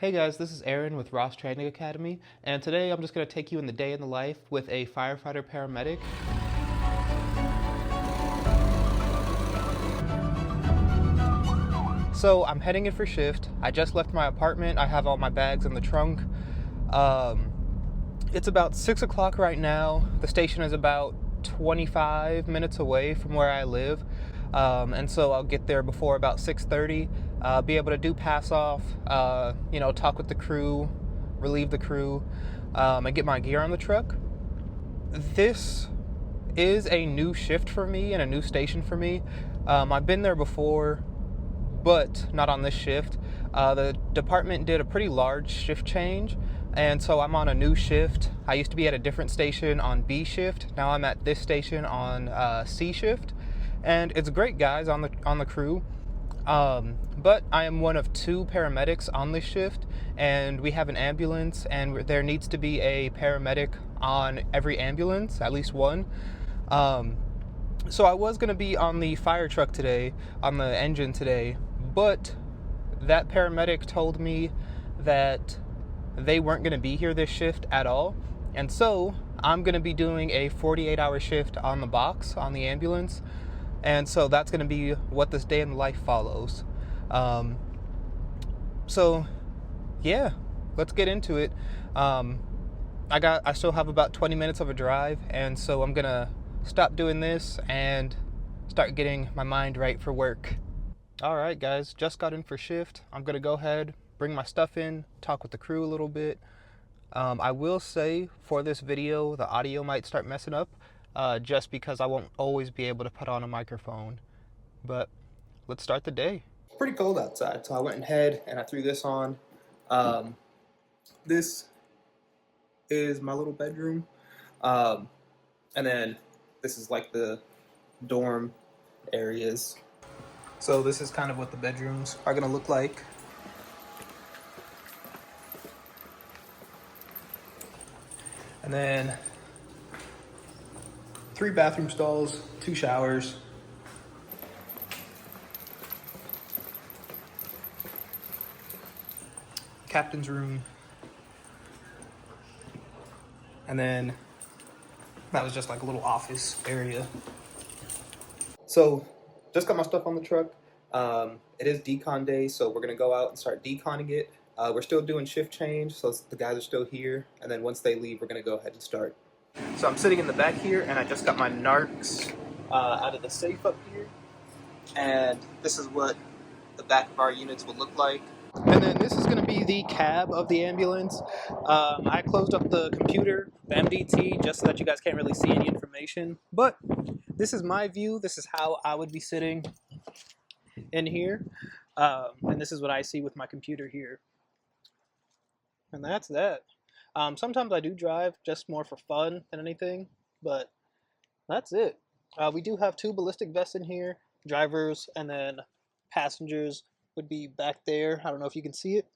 Hey guys, this is Aaron with Ross Training Academy, and today I'm just going to take you in the day in the life with a firefighter paramedic. So I'm heading in for shift. I just left my apartment. I have all my bags in the trunk. It's about 6 o'clock right now. The station is about 25 minutes away from where I live. And so I'll get there before about 6:30, be able to do pass off, talk with the crew, relieve the crew, and get my gear on the truck. This is a new shift for me and a new station for me. I've been there before, but not on this shift. The department did a pretty large shift change, and so I'm on a new shift. I used to be at a different station on B shift. Now I'm at this station on C shift. And it's great guys on the crew, but I am one of two paramedics on this shift, and we have an ambulance, and there needs to be a paramedic on every ambulance, at least one. So I was going to be on the fire truck today, on the engine today, but that paramedic told me that they weren't going to be here this shift at all, and so I'm going to be doing a 48-hour shift on the box, on the ambulance. And so that's going to be what this day in the life follows. So yeah, let's get into it. I still have about 20 minutes of a drive, and so I'm going to stop doing this and start getting my mind right for work. All right, guys, just got in for shift. I'm going to go ahead, bring my stuff in, talk with the crew a little bit. I will say for this video, the audio might start messing up. Just because I won't always be able to put on a microphone. But let's start the day. It's pretty cold outside, so I went ahead and I threw this on. This is my little bedroom. And then this is like the dorm areas. So this is kind of what the bedrooms are gonna look like. And then 3 bathroom stalls, 2 showers. Captain's room. And then that was just like a little office area. So just got my stuff on the truck. It is decon day, so we're gonna go out and start deconning it. We're still doing shift change, so the guys are still here. And then once they leave, we're gonna go ahead and start. So I'm sitting in the back here, and I just got my narcs out of the safe up here. And this is what the back of our units will look like. And then this is going to be the cab of the ambulance. I closed up the computer, the MDT, just so that you guys can't really see any information. But this is my view. This is how I would be sitting in here. And this is what I see with my computer here. And that's that. Sometimes I do drive, just more for fun than anything, but that's it. We do have 2 ballistic vests in here, drivers, and then passengers would be back there. I don't know if you can see it.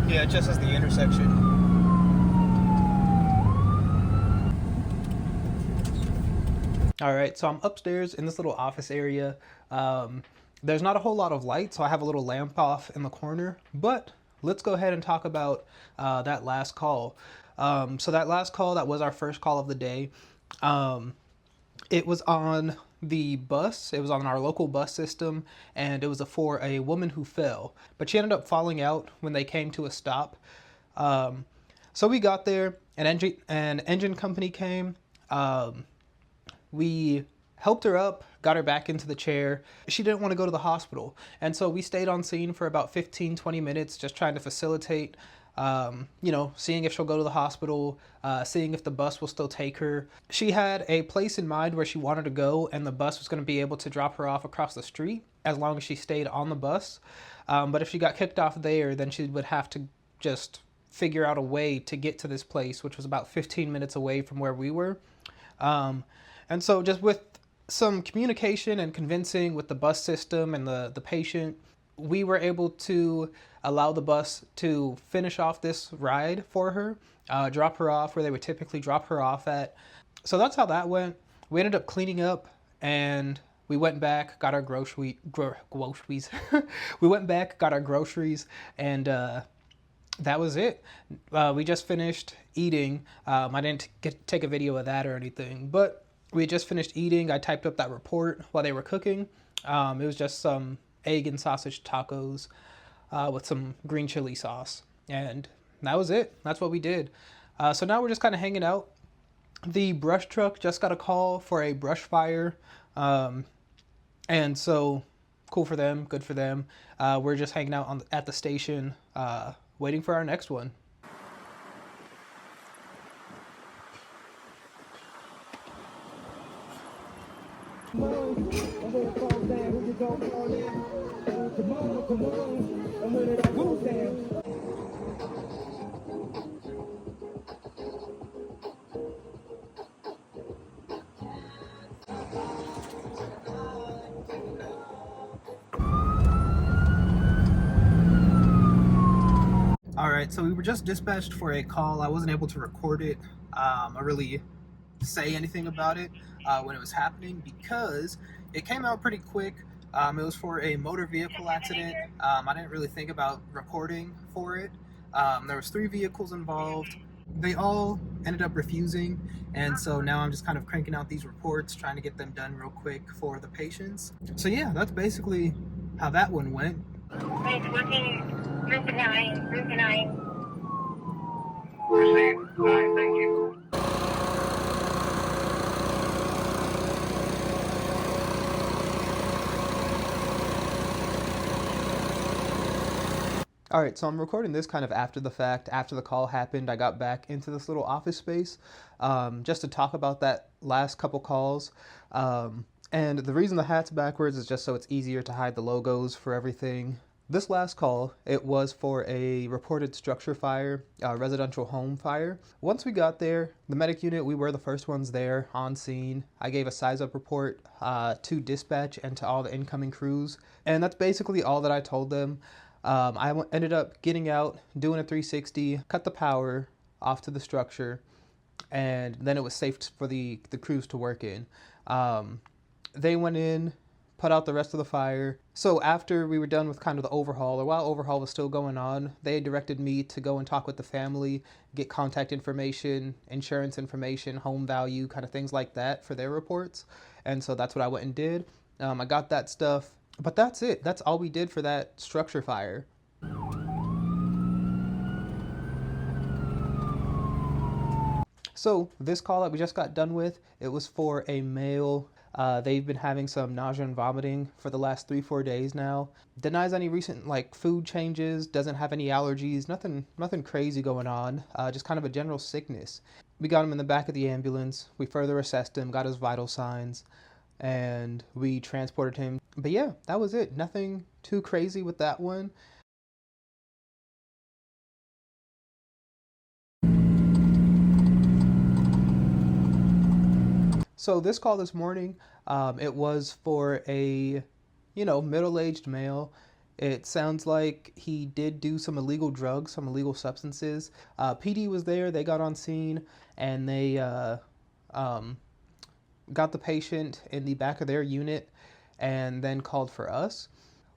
Yeah, just as the intersection. All right, so I'm upstairs in this little office area. There's not a whole lot of light, so I have a little lamp off in the corner, but let's go ahead and talk about that last call. So that last call, that was our first call of the day. It was on the bus. It was on our local bus system, and it was for a woman who fell, but she ended up falling out when they came to a stop. So we got there, an engine company came. We helped her up, got her back into the chair. She didn't want to go to the hospital, and so we stayed on scene for about 15-20 minutes, just trying to facilitate seeing if she'll go to the hospital, seeing if the bus will still take her. She had a place in mind where she wanted to go, and the bus was going to be able to drop her off across the street as long as she stayed on the bus. But if she got kicked off there, then she would have to just figure out a way to get to this place, which was about 15 minutes away from where we were. And so just with some communication and convincing with the bus system and the patient, we were able to allow the bus to finish off this ride for her, drop her off where they would typically drop her off at. So that's how that went. We ended up cleaning up and we went back, got our groceries. We went back, got our groceries, and that was it. We just finished eating. I didn't take a video of that or anything, but we had just finished eating. I typed up that report while they were cooking. It was just some egg and sausage tacos with some green chili sauce. And that was it. That's what we did. So now we're just kind of hanging out. The brush truck just got a call for a brush fire. And so cool for them, good for them. We're just hanging out at the station, waiting for our next one. All right, so we were just dispatched for a call. I wasn't able to record it or really say anything about it when it was happening because it came out pretty quick. It was for a motor vehicle accident. I didn't really think about recording for it. There was 3 vehicles involved. They all ended up refusing, and so now I'm just kind of cranking out these reports, trying to get them done real quick for the patients. So yeah, that's basically how that one went. It's working. Group 9, Group 9. Received. 9, thank you. All right, so I'm recording this kind of after the fact. After the call happened, I got back into this little office space just to talk about that last couple calls. And the reason the hat's backwards is just so it's easier to hide the logos for everything. This last call, it was for a reported structure fire, residential home fire. Once we got there, the medic unit, we were the first ones there on scene. I gave a size-up report to dispatch and to all the incoming crews. And that's basically all that I told them. I ended up getting out, doing a 360, cut the power off to the structure, and then it was safe for the crews to work in. They went in, put out the rest of the fire. So after we were done with kind of the overhaul, or while overhaul was still going on, they directed me to go and talk with the family, get contact information, insurance information, home value, kind of things like that for their reports. And so that's what I went and did. I got that stuff. But that's it. That's all we did for that structure fire. So this call that we just got done with, it was for a male. They've been having some nausea and vomiting for the last 3-4 days now. Denies any recent food changes, doesn't have any allergies, nothing crazy going on, just kind of a general sickness. We got him in the back of the ambulance. We further assessed him, got his vital signs, and we transported him. But yeah, that was it. Nothing too crazy with that one. So this call this morning, it was for a, middle-aged male. It sounds like he did do some illegal drugs, some illegal substances. PD was there. They got on scene, and they got the patient in the back of their unit and then called for us.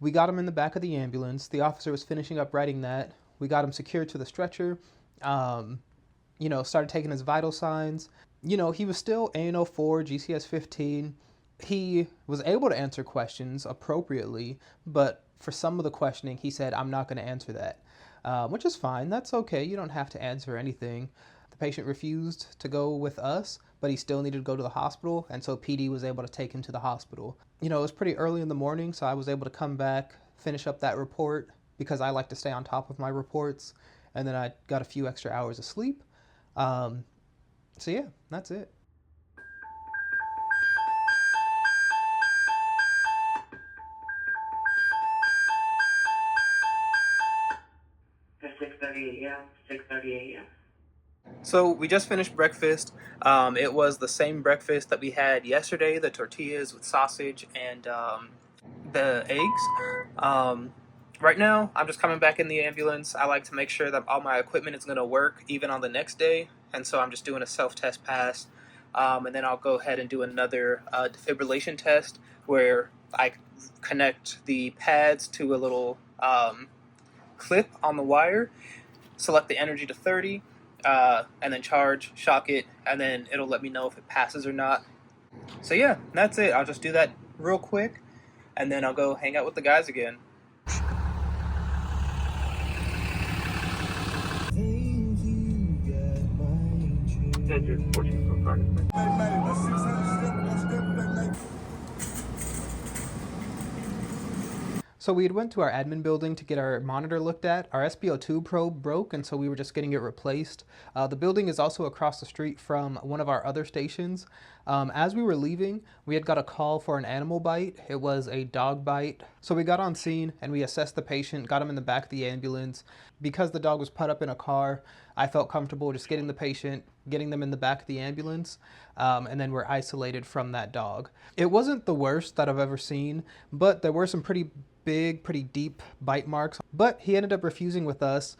We got him in the back of the ambulance. The officer was finishing up writing that. We got him secured to the stretcher, started taking his vital signs. He was still ANO4, GCS 15. He was able to answer questions appropriately, but for some of the questioning, he said, I'm not going to answer that, which is fine. That's okay. You don't have to answer anything. The patient refused to go with us, but he still needed to go to the hospital, and so PD was able to take him to the hospital. It was pretty early in the morning, so I was able to come back, finish up that report, because I like to stay on top of my reports, and then I got a few extra hours of sleep. So yeah, that's it. 6:30 a.m. 6:30 a.m. So we just finished breakfast. It was the same breakfast that we had yesterday, the tortillas with sausage and the eggs. Right now, I'm just coming back in the ambulance. I like to make sure that all my equipment is going to work even on the next day. And so I'm just doing a self-test pass. And then I'll go ahead and do another defibrillation test where I connect the pads to a little clip on the wire, select the energy to 30, and then charge, shock it, and then it'll let me know if it passes or not. So yeah, that's it. I'll just do that real quick, and then I'll go hang out with the guys again. So we had went to our admin building to get our monitor looked at. Our SpO2 probe broke, and so we were just getting it replaced. The building is also across the street from one of our other stations. As we were leaving, we had got a call for an animal bite. It was a dog bite. So we got on scene and we assessed the patient, got him in the back of the ambulance. Because the dog was put up in a car, I felt comfortable just getting the patient, getting them in the back of the ambulance, and then we're isolated from that dog. It wasn't the worst that I've ever seen, but there were some pretty big, pretty deep bite marks. But he ended up refusing with us.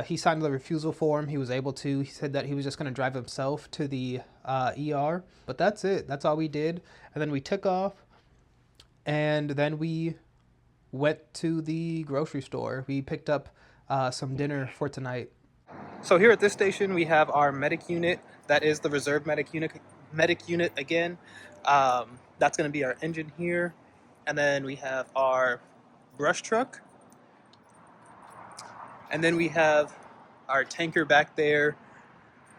He signed the refusal form. He was able to. He said that he was just going to drive himself to the ER. But that's it. That's all we did. And then we took off. And then we went to the grocery store. We picked up some dinner for tonight. So here at this station, we have our medic unit. That is the reserve medic unit again. That's going to be our engine here. And then we have our brush truck. And then we have our tanker back there.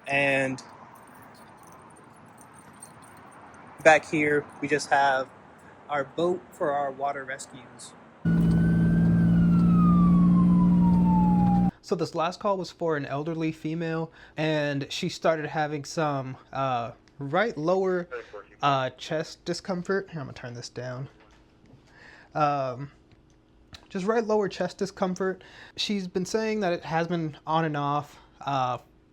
And back here, we just have our boat for our water rescues. So this last call was for an elderly female, and she started having some right lower chest discomfort. Here, I'm gonna turn this down. Just right lower chest discomfort. She's been saying that it has been on and off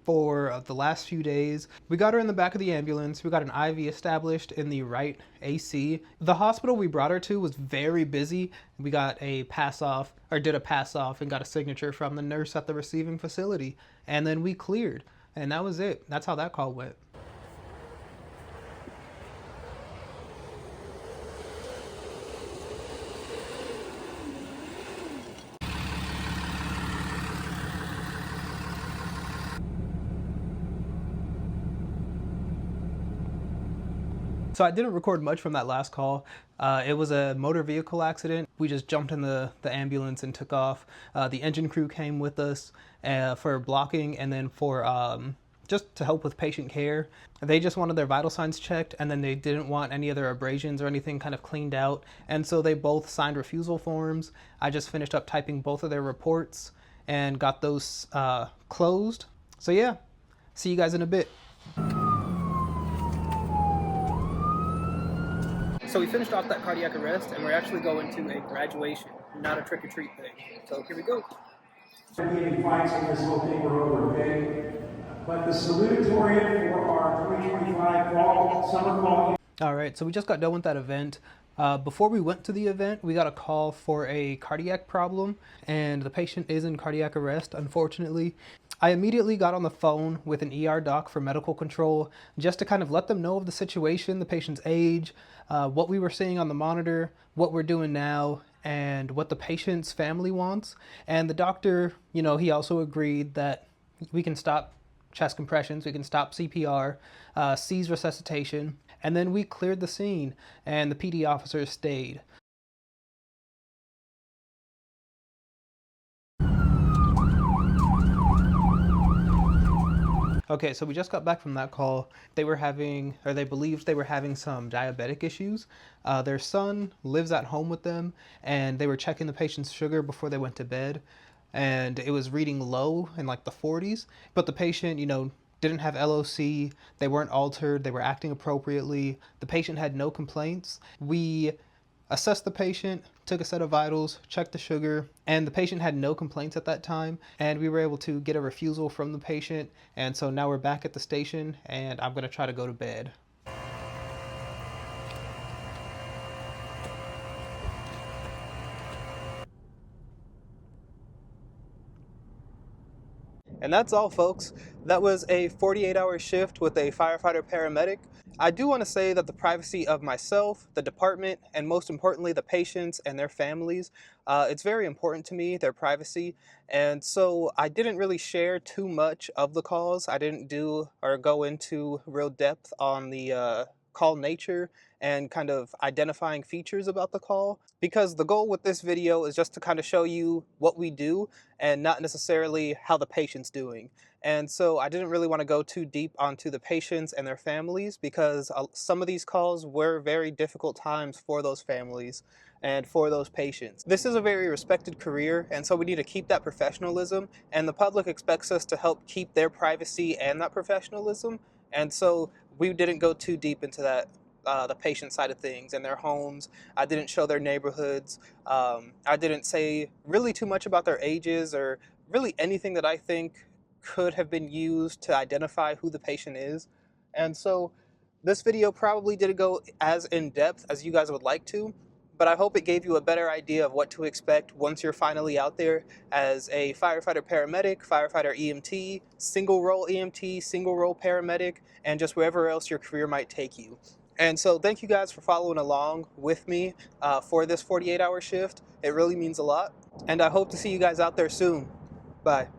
for the last few days. We got her in the back of the ambulance. We got an IV established in the right AC. The hospital we brought her to was very busy. We got a pass off, or did a pass off, and got a signature from the nurse at the receiving facility. And then we cleared. And that was it. That's how that call went. So I didn't record much from that last call. It was a motor vehicle accident. We just jumped in the ambulance and took off. The engine crew came with us for blocking and then for just to help with patient care. They just wanted their vital signs checked, and then they didn't want any other abrasions or anything kind of cleaned out. And so they both signed refusal forms. I just finished up typing both of their reports and got those closed. So yeah, see you guys in a bit. So we finished off that cardiac arrest, and we're actually going to a graduation, not a trick-or-treat thing. So here we go. Getting fights in this whole thing were over, okay? But the salutatorian for our 2025 fall, summer fall. All right, so we just got done with that event. Before we went to the event, we got a call for a cardiac problem, and the patient is in cardiac arrest, unfortunately. I immediately got on the phone with an ER doc for medical control just to kind of let them know of the situation, the patient's age, what we were seeing on the monitor, what we're doing now, and what the patient's family wants. And the doctor, you know, he also agreed that we can stop chest compressions, we can stop CPR, cease resuscitation, and then we cleared the scene, and the PD officer stayed. Okay, so we just got back from that call. They were having, or they believed they were having some diabetic issues. Their son lives at home with them, and they were checking the patient's sugar before they went to bed, and it was reading low in like the 40s. But the patient, you know, didn't have LOC, they weren't altered, they were acting appropriately. The patient had no complaints. We assessed the patient, took a set of vitals, checked the sugar, and the patient had no complaints at that time. And we were able to get a refusal from the patient. And so now we're back at the station, and I'm going to try to go to bed. And that's all, folks. That was a 48-hour shift with a firefighter paramedic. I do want to say that the privacy of myself, the department, and most importantly, the patients and their families, it's very important to me, their privacy. And so I didn't really share too much of the calls. I didn't do or go into real depth on the call nature and kind of identifying features about the call, because the goal with this video is just to kind of show you what we do and not necessarily how the patient's doing. And so I didn't really want to go too deep onto the patients and their families, because some of these calls were very difficult times for those families and for those patients. This is a very respected career, and so we need to keep that professionalism, and the public expects us to help keep their privacy and that professionalism. And so we didn't go too deep into that, the patient side of things and their homes. I didn't show their neighborhoods. I didn't say really too much about their ages or really anything that I think could have been used to identify who the patient is. And so this video probably didn't go as in depth as you guys would like to, but I hope it gave you a better idea of what to expect once you're finally out there as a firefighter paramedic, firefighter EMT, single role EMT, single role paramedic, and just wherever else your career might take you. And so thank you guys for following along with me for this 48-hour shift. It really means a lot. And I hope to see you guys out there soon. Bye.